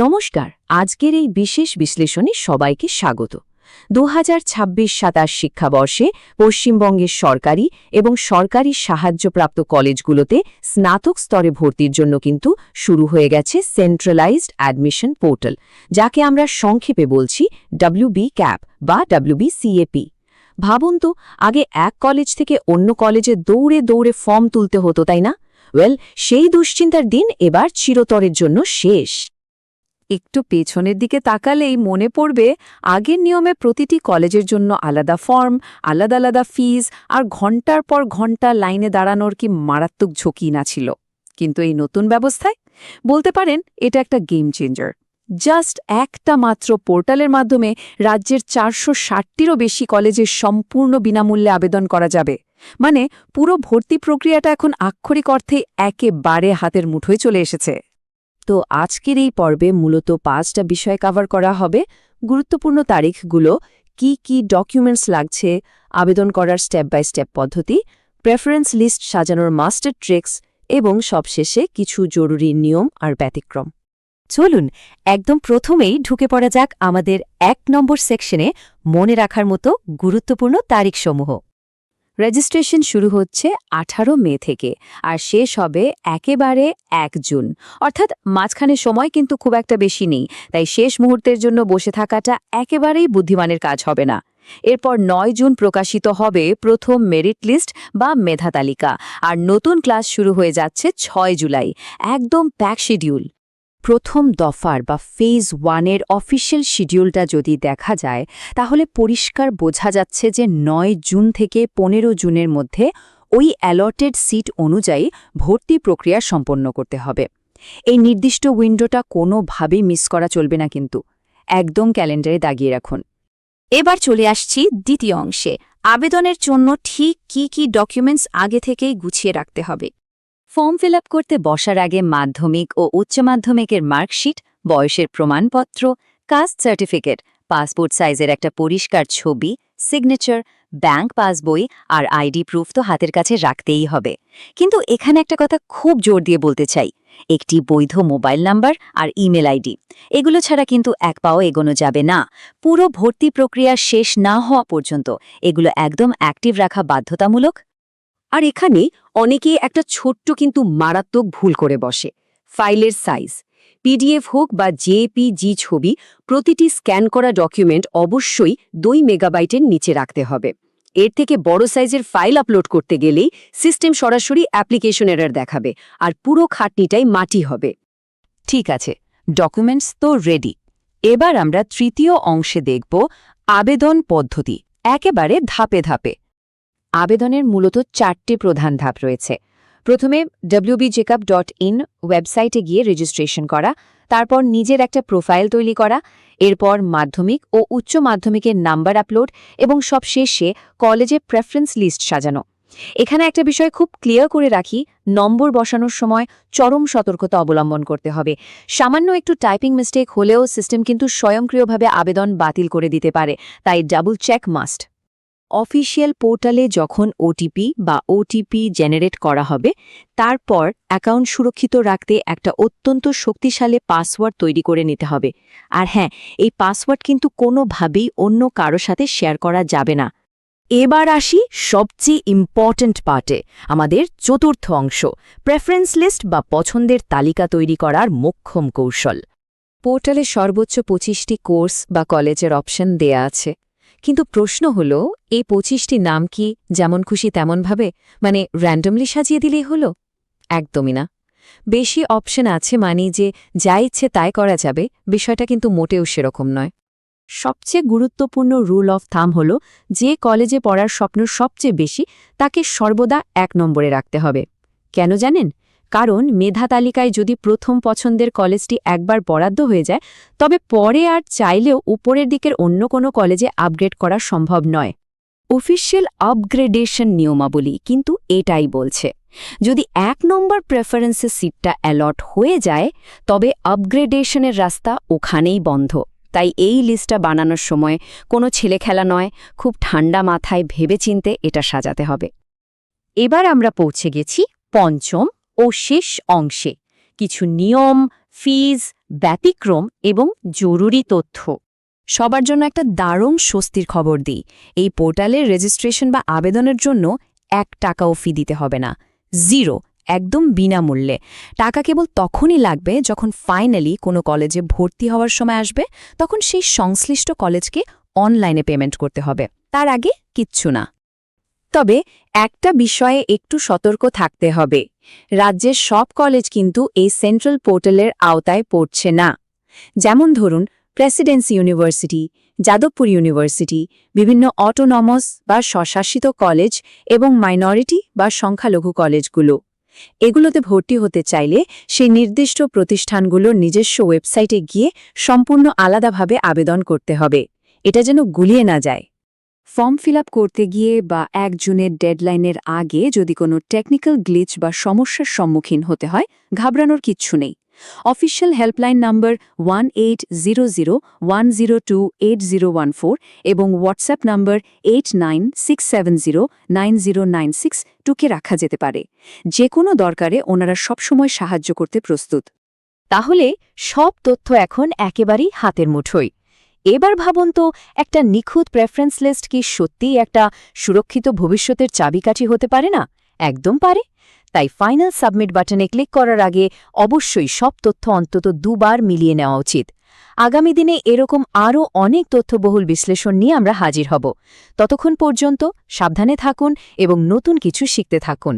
নমস্কার, আজকের এই বিশেষ বিশ্লেষণে সবাইকে স্বাগত। 2026-27 শিক্ষাবর্ষে পশ্চিমবঙ্গের সরকারি এবং সরকারি সাহায্যপ্রাপ্ত কলেজগুলোতে স্নাতক স্তরে ভর্তির জন্য কিন্তু শুরু হয়ে গেছে সেন্ট্রালাইজড অ্যাডমিশন পোর্টাল, যাকে আমরা সংক্ষেপে বলছি WB-CAP বা WB-CAP। ভাবুন তো, আগে এক কলেজ থেকে অন্য কলেজে দৌড়ে দৌড়ে ফর্ম তুলতে হতো, তাই না? সেই দুশ্চিন্তার দিন এবার চিরতরের জন্য শেষ। একটু পেছনের দিকে তাকালেই মনে পড়বে আগের নিয়মে প্রতিটি কলেজের জন্য আলাদা ফর্ম, আলাদা আলাদা ফিজ আর ঘন্টার পর ঘন্টা লাইনে দাঁড়ানোর কি মারাত্মক ঝুঁকি না ছিল। কিন্তু এই নতুন ব্যবস্থায় বলতে পারেন এটা একটা গেম চেঞ্জার। জাস্ট একটা মাত্র পোর্টালের মাধ্যমে রাজ্যের 460টিরও বেশি কলেজে সম্পূর্ণ বিনামূল্যে আবেদন করা যাবে। মানে পুরো ভর্তি প্রক্রিয়াটা এখন আক্ষরিক অর্থে একেবারে হাতের মুঠোয় চলে এসেছে। তো আজকের এই পর্বে মূলত 5টা বিষয় কভার করা হবে। গুরুত্বপূর্ণ তারিখগুলো, কি কি ডকুমেন্টস লাগছে, আবেদন করার স্টেপ বাই স্টেপ পদ্ধতি, প্রেফারেন্স লিস্ট সাজানোর মাস্টার ট্রিক্স এবং সবশেষে কিছু জরুরি নিয়ম আর ব্যতিক্রম। চলুন একদম প্রথমেই ঢুকে পড়া যাক আমাদের 1 নম্বর সেকশনে মনে রাখার মতো গুরুত্বপূর্ণ তারিখসমূহ। রেজিস্ট্রেশন শুরু হচ্ছে 18 মে থেকে আর শেষ হবে একেবারে 1 জুন, অর্থাৎ মাঝখানে সময় কিন্তু খুব একটা বেশি নেই। তাই শেষ মুহূর্তের জন্য বসে থাকাটা একেবারেই বুদ্ধিমানের কাজ হবে না। এরপর 9 জুন প্রকাশিত হবে প্রথম মেরিট লিস্ট বা মেধা তালিকা, আর নতুন ক্লাস শুরু হয়ে যাচ্ছে 6 জুলাই, একদম প্যাক শিডিউল। প্রথম দফার বা ফেজ 1-এর অফিসিয়াল শিডিউলটা যদি দেখা যায়, তাহলে পরিষ্কার বোঝা যাচ্ছে যে 9 জুন থেকে 15 জুনের মধ্যে ওই অ্যালটেড সিট অনুযায়ী ভর্তি প্রক্রিয়া সম্পন্ন করতে হবে। এই নির্দিষ্ট উইন্ডোটা কোনোভাবেই মিস করা চলবে না, কিন্তু একদম ক্যালেন্ডারে দাগিয়ে রাখুন। এবার চলে আসছি দ্বিতীয় অংশে, আবেদনের জন্য ঠিক কি কি ডকুমেন্টস আগে থেকেই গুছিয়ে রাখতে হবে। ফর্ম ফিল আপ করতে বসার আগে মাধ্যমিক ও উচ্চ মাধ্যমিকের মার্কশিট, বয়সের প্রমাণপত্র, কাস্ট সার্টিফিকেট, পাসপোর্ট সাইজের একটা পরিষ্কার ছবি, সিগনেচার, ব্যাংক পাসবই আর আইডি প্রুফ তো হাতের কাছে রাখতেই হবে। কিন্তু এখানে একটা কথা খুব জোর দিয়ে বলতে চাই, একটি বৈধ মোবাইল নাম্বার আর ইমেল আইডি, এগুলো ছাড়া কিন্তু এক পাও এগোনো যাবে না। পুরো ভর্তি প্রক্রিয়া শেষ না হওয়া পর্যন্ত এগুলো একদম অ্যাক্টিভ রাখা বাধ্যতামূলক। আর এখানে অনেকেই একটা ছোট্ট কিন্তু মারাত্মক ভুল করে বসে, ফাইলের সাইজ। পিডিএফ হোক বা জেপিজি ছবি, প্রতিটি স্ক্যান করা ডকুমেন্ট অবশ্যই 2 মেগাবাইটের নিচে রাখতে হবে। এর থেকে বড় সাইজের ফাইল আপলোড করতে গেলেই সিস্টেম সরাসরি অ্যাপ্লিকেশন এরর দেখাবে আর পুরো খাটনিটাই মাটি হবে। ঠিক আছে, ডকুমেন্টস তো রেডি। এবার আমরা তৃতীয় অংশে দেখব আবেদন পদ্ধতি, একেবারে ধাপে ধাপে। আবেদনের মূলত 4টি প্রধান ধাপ রয়েছে। প্রথমে wbjcup.in ওয়েবসাইটে গিয়ে রেজিস্ট্রেশন করা, তারপর নিজের একটা প্রোফাইল তৈরি করা, এরপর মাধ্যমিক ও উচ্চ মাধ্যমিকের নাম্বার আপলোড এবং সবশেষে কলেজে প্রেফারেন্স লিস্ট সাজানো। এখানে একটা বিষয় খুব ক্লিয়ার করে রাখি, নম্বর বসানোর সময় চরম সতর্কতা অবলম্বন করতে হবে। সামান্য একটু টাইপিং মিস্টেক হলেও সিস্টেম কিন্তু স্বয়ংক্রিয়ভাবে আবেদন বাতিল করে দিতে পারে, তাই ডাবল চেক মাস্ট। অফিসিয়াল পোর্টালে যখন ওটিপি জেনারেট করা হবে, তারপর অ্যাকাউন্ট সুরক্ষিত রাখতে একটা অত্যন্ত শক্তিশালী পাসওয়ার্ড তৈরি করে নিতে হবে। আর হ্যাঁ, এই পাসওয়ার্ড কিন্তু কোনোভাবেই অন্য কারো সাথে শেয়ার করা যাবে না। এবার আসি সবচেয়ে ইম্পর্ট্যান্ট পার্টে, আমাদের চতুর্থ অংশ, প্রেফারেন্স লিস্ট বা পছন্দের তালিকা তৈরি করার মোক্ষম কৌশল। পোর্টালে সর্বোচ্চ 25টি কোর্স বা কলেজের অপশন দেয়া আছে, কিন্তু প্রশ্ন হলো, এই 25টি নাম কি যেমন খুশি তেমনভাবে, মানে র্যান্ডমলি সাজিয়ে দিলেই হলো? একদমই না। বেশি অপশন আছে মানে যে যা ইচ্ছে তাই করা যাবে, বিষয়টা কিন্তু মোটেও সেরকম নয়। সবচেয়ে গুরুত্বপূর্ণ রুল অফ থাম হল, যে কলেজে পড়ার স্বপ্ন সবচেয়ে বেশি তাকে সর্বদা 1 নম্বরে রাখতে হবে। কেন জানেন? কারণ মেধা তালিকায় যদি প্রথম পছন্দের কলেজটি একবার বরাদ্দ হয়ে যায়, তবে পরে আর চাইলেও উপরের দিকের অন্য কোনো কলেজে আপগ্রেড করা সম্ভব নয়। অফিসিয়াল আপগ্রেডেশন নিয়মাবলী কিন্তু এটাই বলছে, যদি 1 নম্বর প্রেফারেন্সে সিটটা অ্যালট হয়ে যায়, তবে আপগ্রেডেশনের রাস্তা ওখানেই বন্ধ। তাই এই লিস্টটা বানানোর সময় কোনো ছেলেখেলা নয়, খুব ঠান্ডা মাথায় ভেবেচিন্তে এটা সাজাতে হবে। এবার আমরা পৌঁছে গেছি পঞ্চম ও শেষ অংশে, কিছু নিয়ম, ফিজ, ব্যতিক্রম এবং জরুরি তথ্য। সবার জন্য একটা দারুণ স্বস্তির খবর দিই। এই পোর্টালের রেজিস্ট্রেশন বা আবেদনের জন্য 1 টাকাও ফি দিতে হবে না। 0, একদম বিনামূল্যে। টাকা কেবল তখনই লাগবে যখন ফাইনালি কোনো কলেজে ভর্তি হওয়ার সময় আসবে, তখন সেই সংশ্লিষ্ট কলেজকে অনলাইনে পেমেন্ট করতে হবে। তার আগে কিচ্ছু না। তবে একটা বিষয়ে একটু সতর্ক থাকতে হবে। রাজ্যের সব কলেজ কিন্তু এই সেন্ট্রাল পোর্টালের আওতায় পড়ছে না। যেমন ধরুন প্রেসিডেন্সি ইউনিভার্সিটি, যাদবপুর ইউনিভার্সিটি, বিভিন্ন অটোনমাস বা স্বশাসিত কলেজ এবং মাইনরিটি বা সংখ্যালঘু কলেজগুলো। এগুলোতে ভর্তি হতে চাইলে সেই নির্দিষ্ট প্রতিষ্ঠানগুলোর নিজস্ব ওয়েবসাইটে গিয়ে সম্পূর্ণ আলাদাভাবে আবেদন করতে হবে। এটা যেন গুলিয়ে না যায়। ফর্ম ফিল করতে গিয়ে বা 1 জুনের ডেডলাইনের আগে যদি কোনো টেকনিক্যাল গ্লিচ বা সমস্যার সম্মুখীন হতে হয়, ঘাবড়ানোর কিচ্ছু নেই। অফিসিয়াল হেল্পলাইন নাম্বার 1800102801 এবং হোয়াটসঅ্যাপ নাম্বার 8967099096 টুকে রাখা যেতে পারে। যে কোনো দরকারে ওনারা সবসময় সাহায্য করতে প্রস্তুত। তাহলে সব তথ্য এখন একেবারেই হাতের মুঠোয়। এবার ভাবুন তো, একটা নিখুঁত প্রেফারেন্স লিস্ট কি সত্যিই একটা সুরক্ষিত ভবিষ্যতের চাবিকাঠি হতে পারে না? একদম পারে। তাই ফাইনাল সাবমিট বাটনে ক্লিক করার আগে অবশ্যই সব তথ্য অন্তত 2 বার মিলিয়ে নেওয়া উচিত। আগামী দিনে এরকম আরও অনেক তথ্যবহুল বিশ্লেষণ নিয়ে আমরা হাজির হব। ততক্ষণ পর্যন্ত সাবধানে থাকুন এবং নতুন কিছু শিখতে থাকুন।